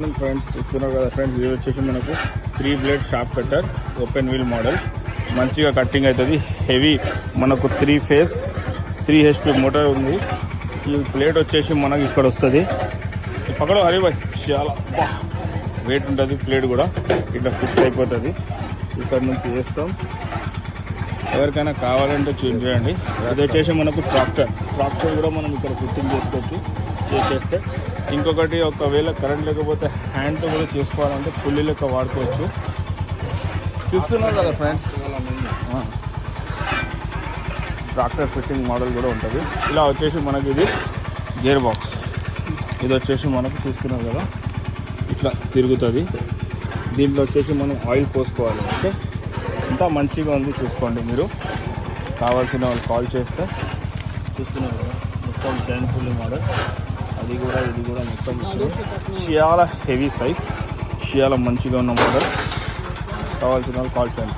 Friends చూస్తున్నారు కదా friends, ఇది వచ్చేసి మనకు 3 blade shaft cutter open wheel model. మంచిగా కట్టింగ్ అవుతుంది. హెవీ మనకు 3 ఫేజ్ 3 HP మోటార్ ఉంది. ఈ ప్లేట్ వచ్చేసి మనకి ఇక్కడ వస్తుంది. పక్కన హరిబాయ్ చాలా వెయిట్ ఉంటుంది. ప్లేట్ కూడా ఇట్లా ఫిక్స్ అయిపోతుంది. ఇక్కడ నుంచి వేస్తాం. ఎవరికైనా కావాలంటే చూడండి. ఇది వచ్చేసి మనకు ట్రాక్టర్ కూడా మనం ఇక్కడ ఫిట్టింగ్ చేసుకోవచ్చు చేసేస్తే. ఇంకొకటి ఒకవేళ కరెంట్ లేకపోతే హ్యాండ్తో కూడా చేసుకోవాలంటే పుల్లి లెక్క వాడుకోవచ్చు. చూస్తున్నారు కదా ఫ్రెండ్స్, ట్రాక్టర్ ఫిట్టింగ్ మోడల్ కూడా ఉంటుంది. ఇలా వచ్చేసి మనకి ఇది గేర్ బాక్స్. ఇది వచ్చేసి మనకు చూస్తున్నారు కదా ఇట్లా తిరుగుతుంది. దీంట్లో వచ్చేసి మనం ఆయిల్ పోసుకోవాలి. ఓకే, అంతా మంచిగా ఉంది. చూసుకోండి, మీరు కావాల్సిన వాళ్ళు కాల్ చేస్తే. చూస్తున్నారు కదా మొత్తం చైన్ పుల్లి మోడల్. అది కూడా ఇది కూడా మొత్తం చాలా హెవీ సైజ్, చాలా మంచిగా ఉన్న మోడల్. కావాల్సిన వాళ్ళు కాల్ చేయండి.